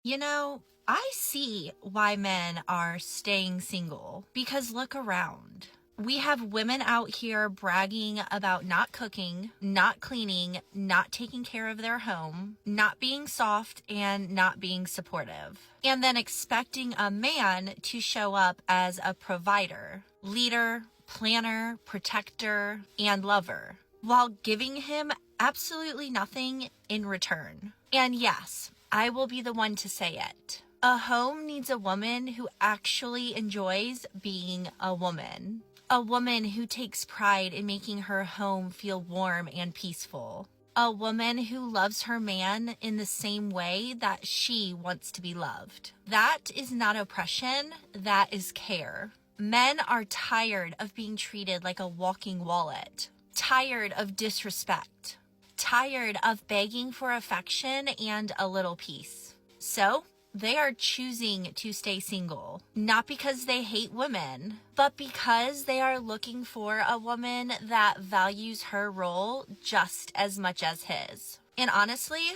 You know, I see why men are staying single because look around. We have women out here bragging about not cooking, not cleaning, not taking care of their home, not being soft, and not being supportive. And then expecting a man to show up as a provider, leader, planner, protector, and lover, while giving him absolutely nothing in return. And yes, I will be the one to say it. A home needs a woman who actually enjoys being a woman. A woman who takes pride in making her home feel warm and peaceful. A woman who loves her man in the same way that she wants to be loved. That is not oppression, that is care. Men are tired of being treated like a walking wallet. Tired of disrespect. Tired of begging for affection and a little peace. So, they are choosing to stay single, not because they hate women, but because they are looking for a woman that values her role just as much as his. And honestly,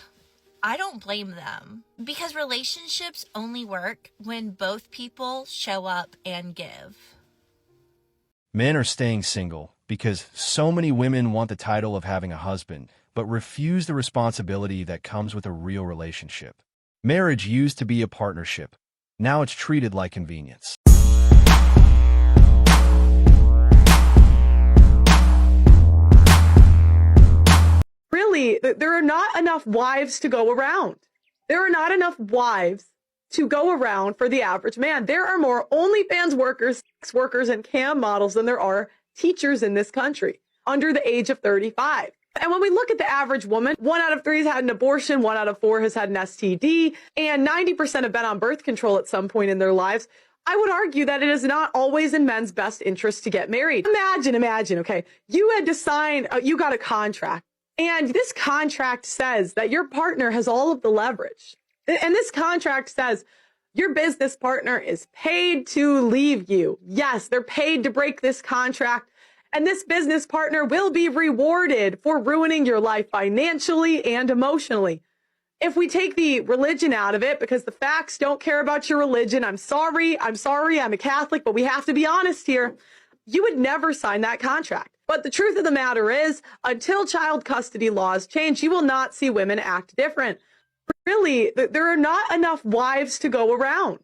I don't blame them, because relationships only work when both people show up and give. Men are staying single because so many women want the title of having a husband, but refuse the responsibility that comes with a real relationship. Marriage used to be a partnership. Now it's treated like convenience. Really, there are not enough wives to go around. There are not enough wives to go around for the average man. There are more OnlyFans workers, sex workers, and cam models than there are teachers in this country under the age of 35. And when we look at the average woman, 1 out of 3 has had an abortion, 1 out of 4 has had an STD, and 90% have been on birth control at some point in their lives. I would argue that it is not always in men's best interest to get married. Imagine, okay, you had to sign, you got a contract, and this contract says that your partner has all of the leverage. And this contract says your business partner is paid to leave you. Yes, they're paid to break this contract. And this business partner will be rewarded for ruining your life financially and emotionally. If we take the religion out of it, because the facts don't care about your religion, I'm sorry, I'm a Catholic, but we have to be honest here. You would never sign that contract. But the truth of the matter is, until child custody laws change, you will not see women act different. Really, there are not enough wives to go around.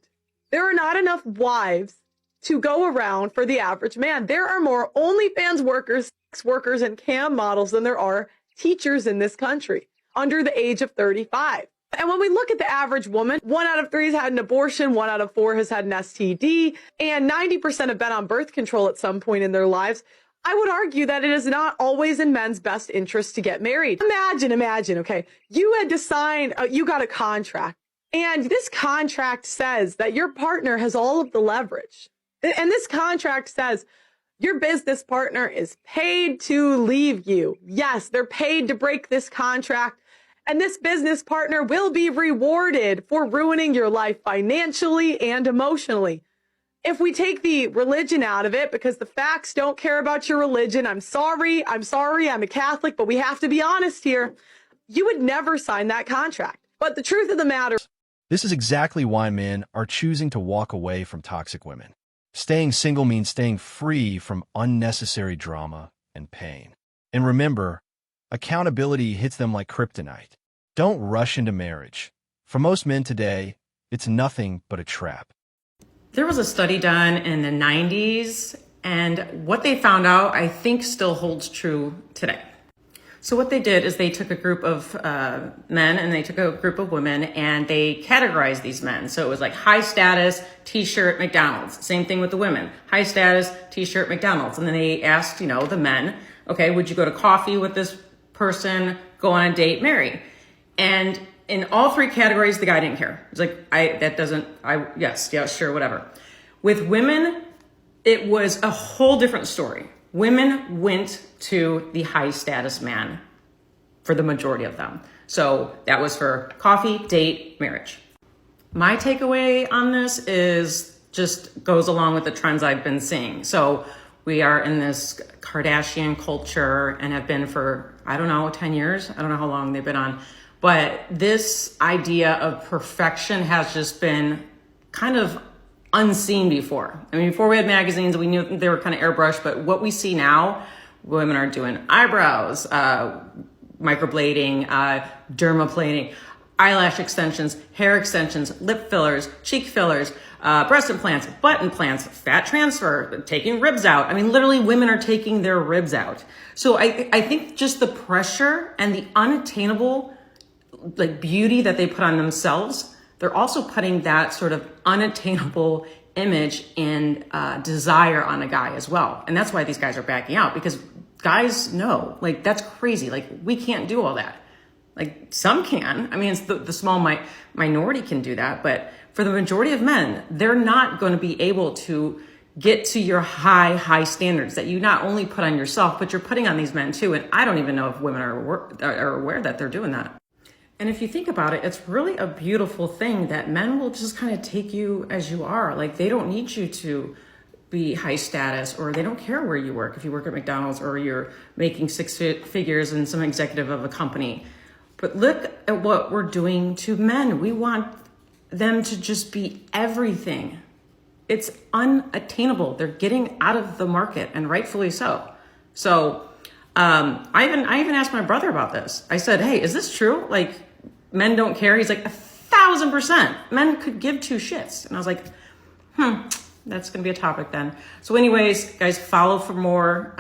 There are not enough wives to go around for the average man. There are more OnlyFans workers, sex workers, and cam models than there are teachers in this country under the age of 35. And when we look at the average woman, 1 out of 3 has had an abortion, 1 out of 4 has had an STD, and 90% have been on birth control at some point in their lives. I would argue that it is not always in men's best interest to get married. Imagine, okay, you had to sign, you got a contract, and this contract says that your partner has all of the leverage. And this contract says your business partner is paid to leave you. Yes, they're paid to break this contract. And this business partner will be rewarded for ruining your life financially and emotionally. If we take the religion out of it, because the facts don't care about your religion, I'm sorry, I'm a Catholic, but we have to be honest here. You would never sign that contract. But the truth of the matter, This is exactly why men are choosing to walk away from toxic women. Staying single means staying free from unnecessary drama and pain. And remember, accountability hits them like kryptonite. Don't rush into marriage. For most men today, it's nothing but a trap. There was a study done in the 90s, and what they found out, I think, still holds true today. So what they did is they took a group of men and they took a group of women and they categorized these men. So it was like high status, t-shirt, McDonald's. Same thing with the women. High status, t-shirt, McDonald's. And then they asked, the men, okay, would you go to coffee with this person, go on a date, marry? And in all 3 categories, the guy didn't care. It's like, yes, sure, whatever. With women, it was a whole different story. Women went to the high status man for the majority of them. So that was for coffee, date, marriage. My takeaway on this is just goes along with the trends I've been seeing. So we are in this Kardashian culture and have been for, 10 years. I don't know how long they've been on. But this idea of perfection has just been kind of unseen before. I mean, before we had magazines, we knew they were kind of airbrushed, but what we see now, women are doing eyebrows, microblading, dermaplaning, eyelash extensions, hair extensions, lip fillers, cheek fillers, breast implants, butt implants, fat transfer, taking ribs out. I mean, literally women are taking their ribs out. So I think just the pressure and the unattainable like beauty that they put on themselves, they're also putting that sort of unattainable image and desire on a guy as well. And that's why these guys are backing out, because guys know, like, that's crazy. Like, we can't do all that. Like, some can. I mean, it's the small minority can do that. But for the majority of men, they're not going to be able to get to your high standards that you not only put on yourself, but you're putting on these men too. And I don't even know if women are aware that they're doing that. And if you think about it, it's really a beautiful thing that men will just kind of take you as you are. Like, they don't need you to be high status, or they don't care where you work. If you work at McDonald's or you're making six figures and some executive of a company. But look at what we're doing to men. We want them to just be everything. It's unattainable. They're getting out of the market, and rightfully so. So I even asked my brother about this. I said, hey, is this true? Like, men don't care? He's like, 1,000%. Men could give two shits. And I was like, that's going to be a topic then. So anyways, guys, follow for more.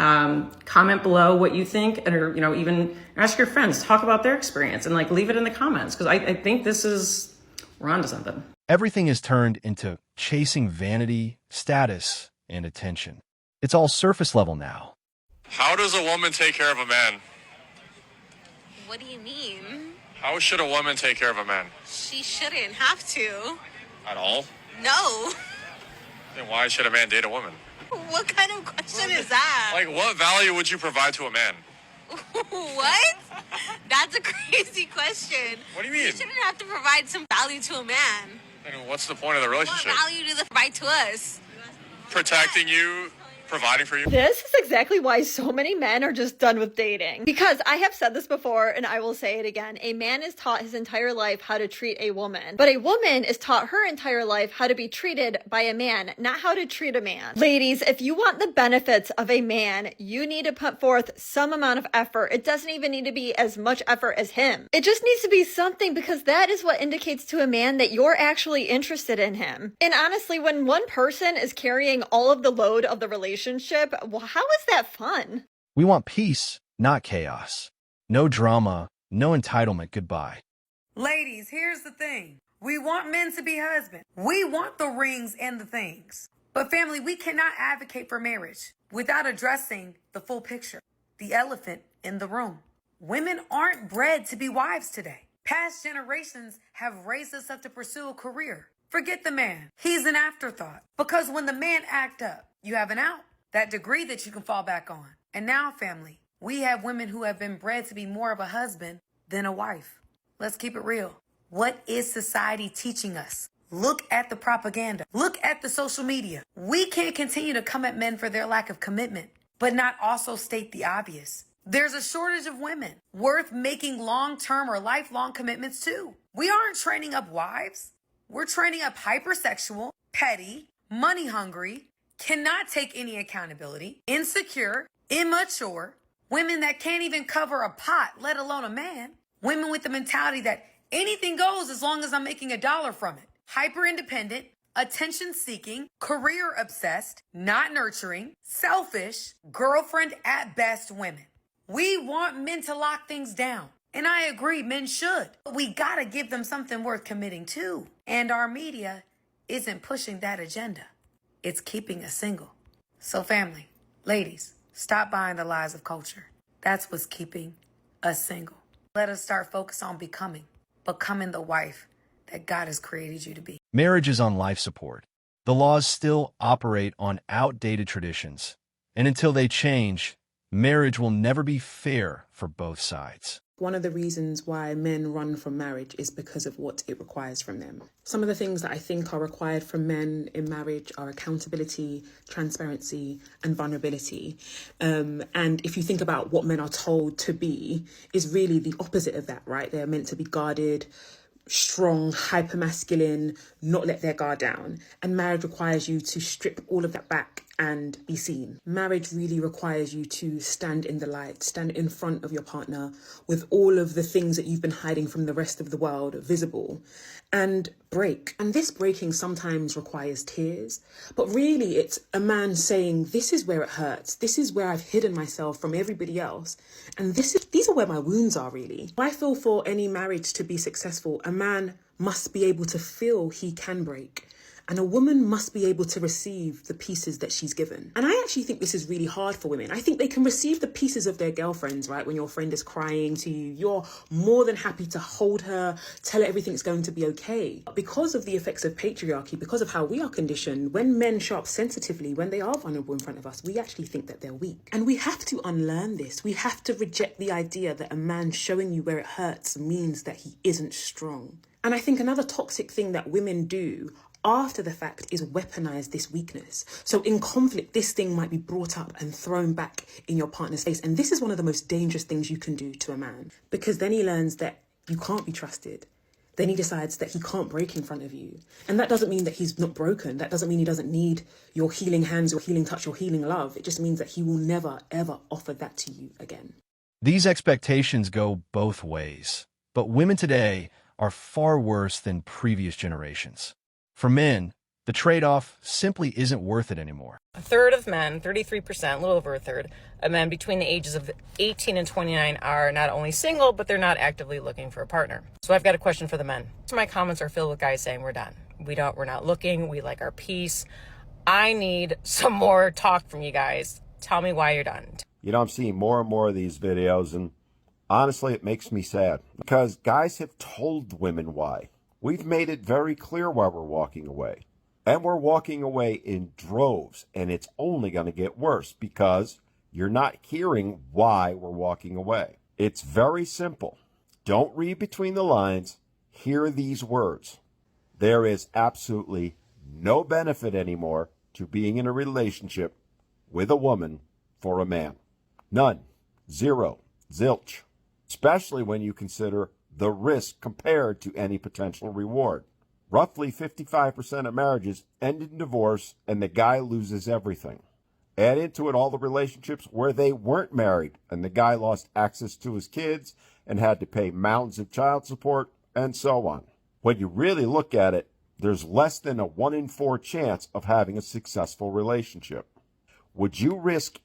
Comment below what you think, or, you know, even ask your friends, talk about their experience, and like leave it in the comments, because I think we're onto something. Everything is turned into chasing vanity, status, and attention. It's all surface level now. How does a woman take care of a man? What do you mean? How should a woman take care of a man? She shouldn't have to. At all? No. Then why should a man date a woman? What kind of question is that? Like, what value would you provide to a man? What? That's a crazy question. What do you mean? You shouldn't have to provide some value to a man. And what's the point of the relationship? What value do they provide to us? Protecting you, providing for you. This is exactly why so many men are just done with dating. Because I have said this before, and I will say it again. A man is taught his entire life how to treat a woman. But a woman is taught her entire life how to be treated by a man, not how to treat a man. Ladies, if you want the benefits of a man, you need to put forth some amount of effort. It doesn't even need to be as much effort as him. It just needs to be something, because that is what indicates to a man that you're actually interested in him. And honestly, when one person is carrying all of the load of the relationship, well, how is that fun? We want peace, not chaos. No drama, no entitlement, goodbye. Ladies, here's the thing. We want men to be husbands. We want the rings and the things. But family, we cannot advocate for marriage without addressing the full picture, the elephant in the room. Women aren't bred to be wives today. Past generations have raised us up to pursue a career. Forget the man. He's an afterthought. Because when the man act up, you have an out. That degree that you can fall back on. And now, family, we have women who have been bred to be more of a husband than a wife. Let's keep it real. What is society teaching us? Look at the propaganda. Look at the social media. We can't continue to come at men for their lack of commitment, but not also state the obvious. There's a shortage of women worth making long-term or lifelong commitments to. We aren't training up wives. We're training up hypersexual, petty, money-hungry, cannot take any accountability, insecure, immature, women that can't even cover a pot, let alone a man, women with the mentality that anything goes as long as I'm making $1 from it, hyper independent, attention seeking, career obsessed, not nurturing, selfish, girlfriend at best women. We want men to lock things down. And I agree, men should. But we gotta give them something worth committing to. And our media isn't pushing that agenda. It's keeping us single. So family, ladies, stop buying the lies of culture. That's what's keeping us single. Let us start focus on becoming the wife that God has created you to be. Marriage is on life support. The laws still operate on outdated traditions. And until they change, marriage will never be fair for both sides. One of the reasons why men run from marriage is because of what it requires from them. Some of the things that I think are required from men in marriage are accountability, transparency, and vulnerability. And if you think about what men are told to be, is really the opposite of that, right? They're meant to be guarded, strong, hypermasculine, not let their guard down. And marriage requires you to strip all of that back and be seen. Marriage really requires you to stand in the light, stand in front of your partner with all of the things that you've been hiding from the rest of the world visible, and break. And this breaking sometimes requires tears, but really it's a man saying, this is where it hurts. This is where I've hidden myself from everybody else. And these are where my wounds are, really. I feel for any marriage to be successful, a man must be able to feel he can break. And a woman must be able to receive the pieces that she's given. And I actually think this is really hard for women. I think they can receive the pieces of their girlfriends, right? When your friend is crying to you, you're more than happy to hold her, tell her everything's going to be okay. Because of the effects of patriarchy, because of how we are conditioned, when men show up sensitively, when they are vulnerable in front of us, we actually think that they're weak. And we have to unlearn this. We have to reject the idea that a man showing you where it hurts means that he isn't strong. And I think another toxic thing that women do after the fact is weaponize this weakness. So in conflict, this thing might be brought up and thrown back in your partner's face. And this is one of the most dangerous things you can do to a man, because then he learns that you can't be trusted. Then he decides that he can't break in front of you. And that doesn't mean that he's not broken. That doesn't mean he doesn't need your healing hands, your healing touch, your healing love. It just means that he will never, ever offer that to you again. These expectations go both ways, but women today are far worse than previous generations. For men, the trade-off simply isn't worth it anymore. A third of men, 33%, a little over a third, of men between the ages of 18 and 29 are not only single, but they're not actively looking for a partner. So I've got a question for the men. My comments are filled with guys saying we're done. We're not looking, we like our peace. I need some more talk from you guys. Tell me why you're done. You know, I'm seeing more and more of these videos, and honestly, it makes me sad because guys have told women why. We've made it very clear why we're walking away. And we're walking away in droves, and it's only going to get worse because you're not hearing why we're walking away. It's very simple. Don't read between the lines. Hear these words. There is absolutely no benefit anymore to being in a relationship with a woman for a man. None. Zero. Zilch. Especially when you consider the risk compared to any potential reward. Roughly 55% of marriages end in divorce, and the guy loses everything. Add into it all the relationships where they weren't married, and the guy lost access to his kids and had to pay mountains of child support, and so on. When you really look at it, there's less than a 1 in 4 chance of having a successful relationship. Would you risk?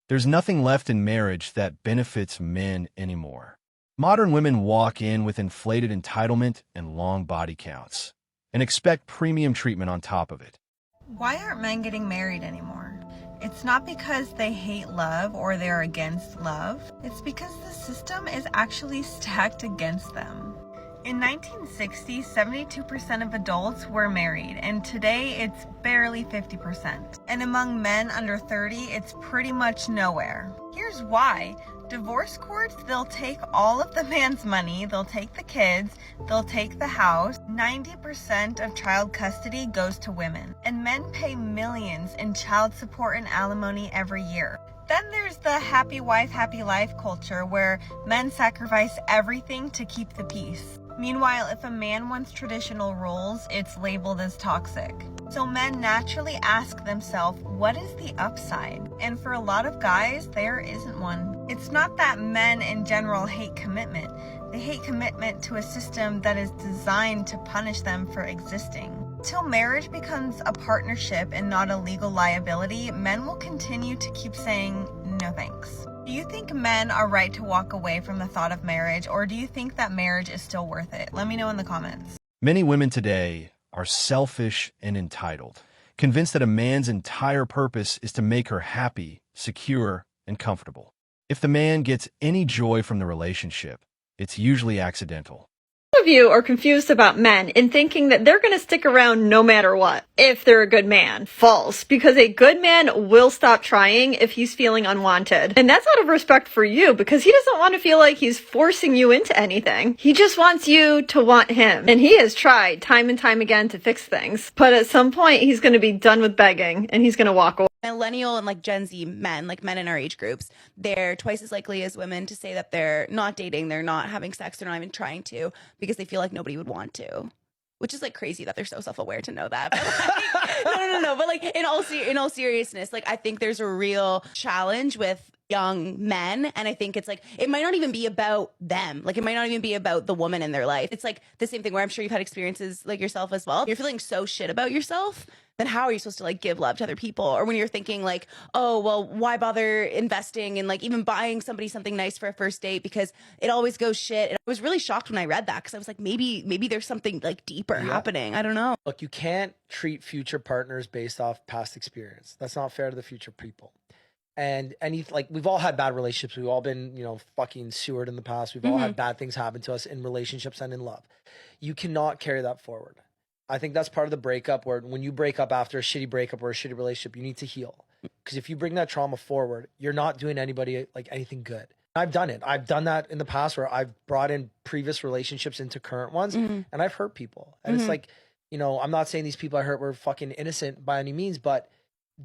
There's nothing left in marriage that benefits men anymore. Modern women walk in with inflated entitlement and long body counts and expect premium treatment on top of it. Why aren't men getting married anymore? It's not because they hate love or they're against love. It's because the system is actually stacked against them. In 1960, 72% of adults were married, and today it's barely 50%. And among men under 30, it's pretty much nowhere. Here's why. Divorce courts, they'll take all of the man's money, they'll take the kids, they'll take the house. 90% of child custody goes to women, and men pay millions in child support and alimony every year. Then there's the happy wife, happy life culture where men sacrifice everything to keep the peace. Meanwhile, if a man wants traditional roles, it's labeled as toxic. So men naturally ask themselves, what is the upside? And for a lot of guys, there isn't one. It's not that men in general hate commitment. They hate commitment to a system that is designed to punish them for existing. Till marriage becomes a partnership and not a legal liability, men will continue to keep saying, no thanks. Do you think men are right to walk away from the thought of marriage, or do you think that marriage is still worth it? Let me know in the comments. Many women today are selfish and entitled, convinced that a man's entire purpose is to make her happy, secure, and comfortable. If the man gets any joy from the relationship, it's usually accidental. of you are confused about men and thinking that they're going to stick around no matter what if they're a good man. False, because a good man will stop trying if he's feeling unwanted. And that's out of respect for you, because he doesn't want to feel like he's forcing you into anything. He just wants you to want him. And he has tried time and time again to fix things. But at some point, he's going to be done with begging and he's going to walk away. Millennial and like Gen Z men, like men in our age groups, they're twice as likely as women to say that they're not dating, they're not having sex, they're not even trying to, because they feel like nobody would want to. Which is like crazy that they're so self-aware to know that. But like, no. But like in all seriousness, like I think there's a real challenge with young men, and I think it's like it might not even be about them. Like it might not even be about the woman in their life. It's like the same thing where I'm sure you've had experiences like yourself as well. You're feeling so shit about yourself, then how are you supposed to like give love to other people? Or when you're thinking like, oh, well, why bother investing in like even buying somebody something nice for a first date because it always goes shit. And I was really shocked when I read that because I was like, maybe there's something like deeper happening. I don't know. Look, you can't treat future partners based off past experience. That's not fair to the future people. And like we've all had bad relationships. We've all been, fucking sewered in the past. We've all had bad things happen to us in relationships and in love. You cannot carry that forward. I think that's part of the breakup, where when you break up after a shitty breakup or a shitty relationship, you need to heal. Because if you bring that trauma forward, you're not doing anybody like anything good. I've done it. I've done that in the past where I've brought in previous relationships into current ones and I've hurt people. And it's like, I'm not saying these people I hurt were fucking innocent by any means, but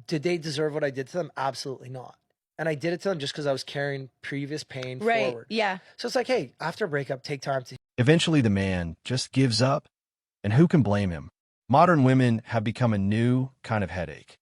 did they deserve what I did to them? Absolutely not. And I did it to them just because I was carrying previous pain forward. Yeah. So it's like, hey, after a breakup, take time to. Eventually, the man just gives up. And who can blame him? Modern women have become a new kind of headache.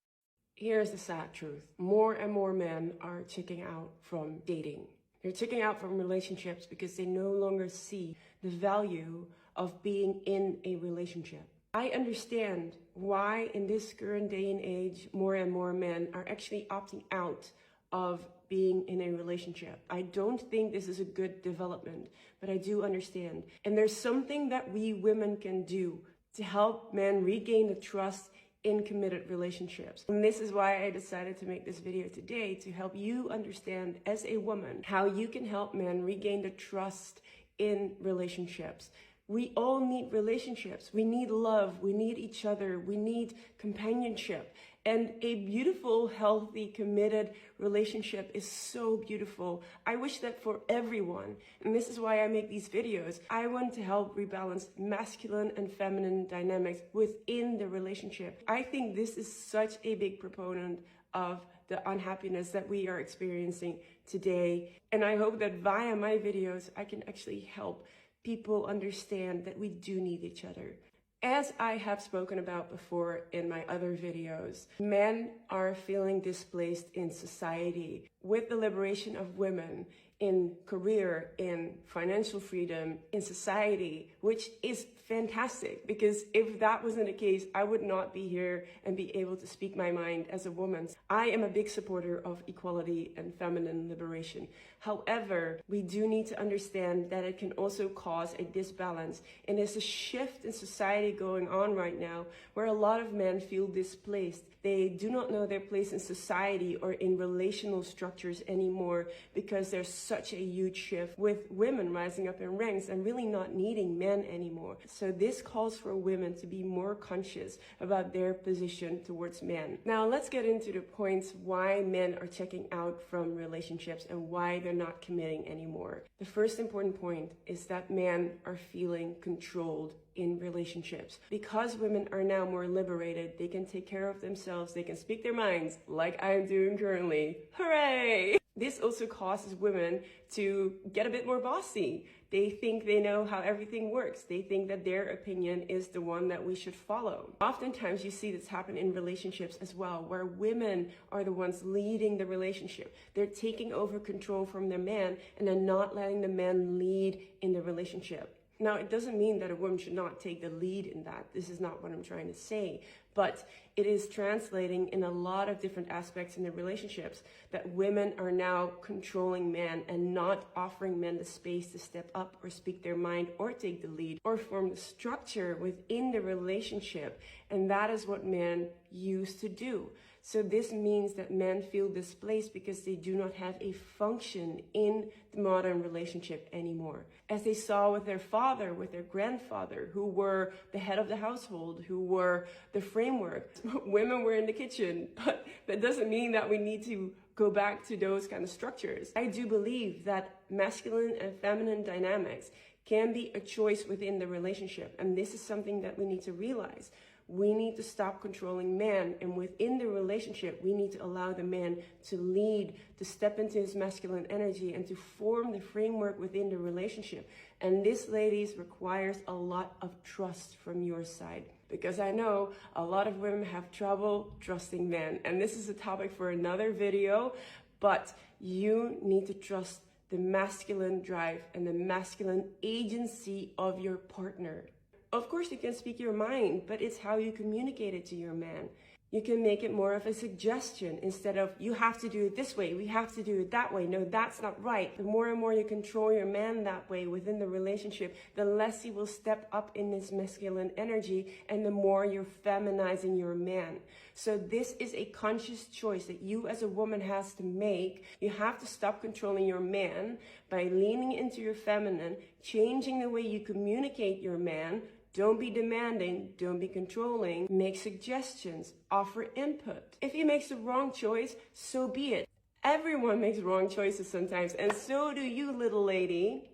Here's the sad truth. More and more men are checking out from dating. They're checking out from relationships because they no longer see the value of being in a relationship. I understand why in this current day and age, more and more men are actually opting out of being in a relationship. I don't think this is a good development, but I do understand. And there's something that we women can do to help men regain the trust in committed relationships. And this is why I decided to make this video today, to help you understand as a woman how you can help men regain the trust in relationships. We all need relationships. We need love. We need each other. We need companionship. And a beautiful, healthy, committed relationship is so beautiful. I wish that for everyone. And this is why I make these videos. I want to help rebalance masculine and feminine dynamics within the relationship. I think this is such a big proponent of the unhappiness that we are experiencing today. And I hope that via my videos, I can actually help people understand that we do need each other. As I have spoken about before in my other videos, men are feeling displaced in society. With the liberation of women in career, in financial freedom, in society, which is fantastic, because if that wasn't the case, I would not be here and be able to speak my mind as a woman. I am a big supporter of equality and feminine liberation. However, we do need to understand that it can also cause a disbalance. And there's a shift in society going on right now where a lot of men feel displaced. They do not know their place in society or in relational structures anymore because there's such a huge shift with women rising up in ranks and really not needing men anymore. So this calls for women to be more conscious about their position towards men. Now let's get into the points why men are checking out from relationships and why they're not committing anymore. The first important point is that men are feeling controlled in relationships. Because women are now more liberated, they can take care of themselves, they can speak their minds like I'm doing currently. Hooray! This also causes women to get a bit more bossy. They think they know how everything works. They think that their opinion is the one that we should follow. Oftentimes you see this happen in relationships as well, where women are the ones leading the relationship. They're taking over control from their man and they're not letting the man lead in the relationship. Now, it doesn't mean that a woman should not take the lead in that. This is not what I'm trying to say. But it is translating in a lot of different aspects in the relationships that women are now controlling men and not offering men the space to step up or speak their mind or take the lead or form the structure within the relationship. And that is what men used to do. So this means that men feel displaced because they do not have a function in the modern relationship anymore. As they saw with their father, with their grandfather, who were the head of the household, who were the framework. Women were in the kitchen, but that doesn't mean that we need to go back to those kind of structures. I do believe that masculine and feminine dynamics can be a choice within the relationship. And this is something that we need to realize. We need to stop controlling man, and within the relationship, we need to allow the man to lead, to step into his masculine energy, and to form the framework within the relationship. And this, ladies, requires a lot of trust from your side. Because I know a lot of women have trouble trusting men. And this is a topic for another video, but you need to trust the masculine drive and the masculine agency of your partner. Of course, you can speak your mind, but it's how you communicate it to your man. You can make it more of a suggestion instead of, you have to do it this way, we have to do it that way. No, that's not right. The more and more you control your man that way within the relationship, the less he will step up in his masculine energy, and the more you're feminizing your man. So this is a conscious choice that you as a woman has to make. You have to stop controlling your man by leaning into your feminine, changing the way you communicate your man. Don't be demanding, don't be controlling, make suggestions, offer input. If he makes the wrong choice, so be it. Everyone makes wrong choices sometimes, and so do you, little lady.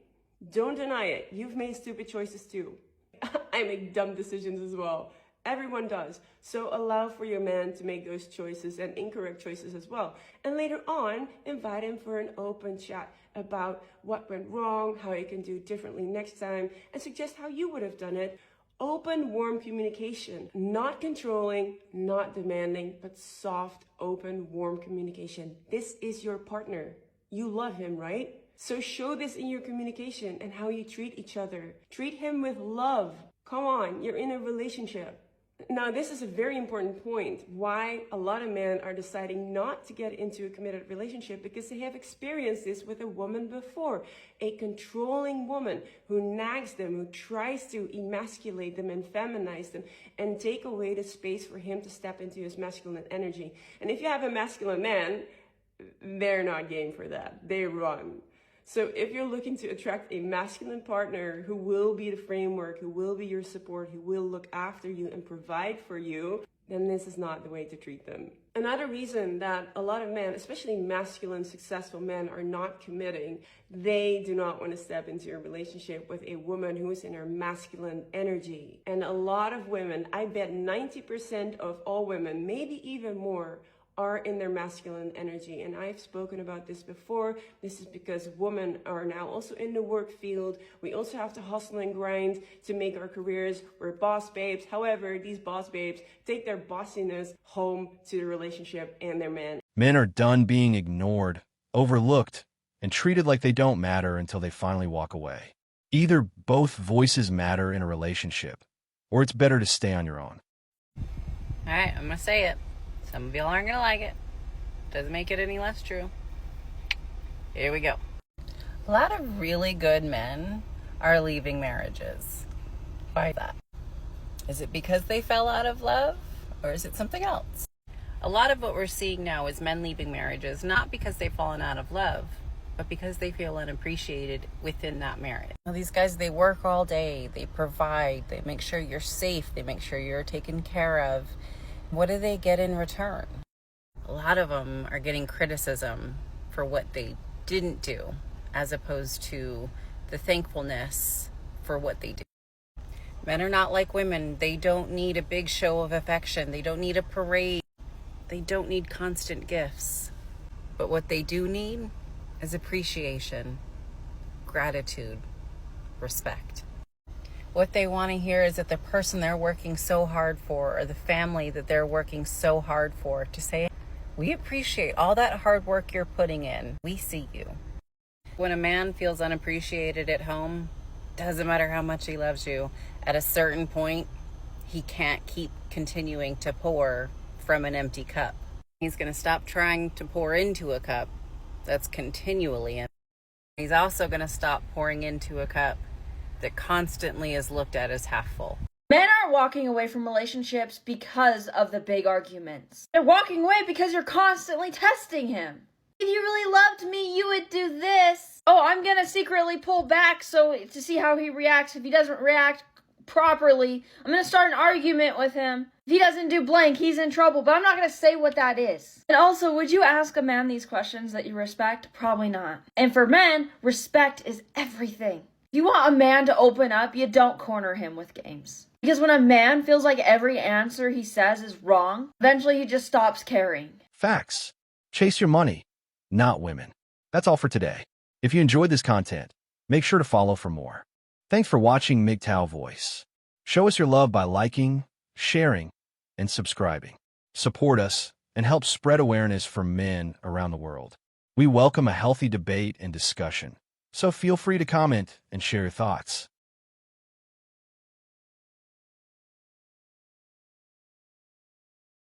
Don't deny it. You've made stupid choices too. I make dumb decisions as well. Everyone does. So allow for your man to make those choices and incorrect choices as well. And later on, invite him for an open chat about what went wrong, how he can do it differently next time, and suggest how you would have done it. Open, warm communication, not controlling, not demanding, but soft, open, warm communication. This is your partner. You love him, right? So show this in your communication and how you treat each other. Treat him with love. Come on, you're in a relationship. Now, this is a very important point, why a lot of men are deciding not to get into a committed relationship, because they have experienced this with a woman before. A controlling woman who nags them, who tries to emasculate them and feminize them and take away the space for him to step into his masculine energy. And if you have a masculine man, they're not game for that. They run. So if you're looking to attract a masculine partner who will be the framework, who will be your support, who will look after you and provide for you, then this is not the way to treat them. Another reason that a lot of men, especially masculine, successful men, are not committing, they do not want to step into a relationship with a woman who is in her masculine energy. And a lot of women, I bet 90% of all women, maybe even more, are in their masculine energy. And I've spoken about this before. This is because women are now also in the work field. We also have to hustle and grind to make our careers. We're boss babes. However, these boss babes take their bossiness home to the relationship and their man. Men are done being ignored, overlooked, and treated like they don't matter until they finally walk away. Either both voices matter in a relationship, or it's better to stay on your own. All right, I'm going to say it. Some of y'all aren't going to like it. Doesn't make it any less true. Here we go. A lot of really good men are leaving marriages. Why is that? Is it because they fell out of love? Or is it something else? A lot of what we're seeing now is men leaving marriages, not because they've fallen out of love, but because they feel unappreciated within that marriage. Now, these guys, they work all day. They provide. They make sure you're safe. They make sure you're taken care of. What do they get in return? A lot of them are getting criticism for what they didn't do, as opposed to the thankfulness for what they did. Men are not like women. They don't need a big show of affection. They don't need a parade. They don't need constant gifts. But what they do need is appreciation, gratitude, respect. What they want to hear is that the person they're working so hard for, or the family that they're working so hard for, to say, we appreciate all that hard work you're putting in. We see you. When a man feels unappreciated at home, doesn't matter how much he loves you, at a certain point, he can't keep continuing to pour from an empty cup. He's going to stop trying to pour into a cup that's continually empty. He's also going to stop pouring into a cup that constantly is looked at as half full. Men aren't walking away from relationships because of the big arguments. They're walking away because you're constantly testing him. If you really loved me, you would do this. Oh, I'm gonna secretly pull back to see how he reacts. If he doesn't react properly, I'm gonna start an argument with him. If he doesn't do blank, he's in trouble, but I'm not gonna say what that is. And also, would you ask a man these questions that you respect? Probably not. And for men, respect is everything. If you want a man to open up, you don't corner him with games. Because when a man feels like every answer he says is wrong, eventually he just stops caring. Facts. Chase your money, not women. That's all for today. If you enjoyed this content, make sure to follow for more. Thanks for watching MGTOW Voice. Show us your love by liking, sharing, and subscribing. Support us and help spread awareness for men around the world. We welcome a healthy debate and discussion, so feel free to comment and share your thoughts.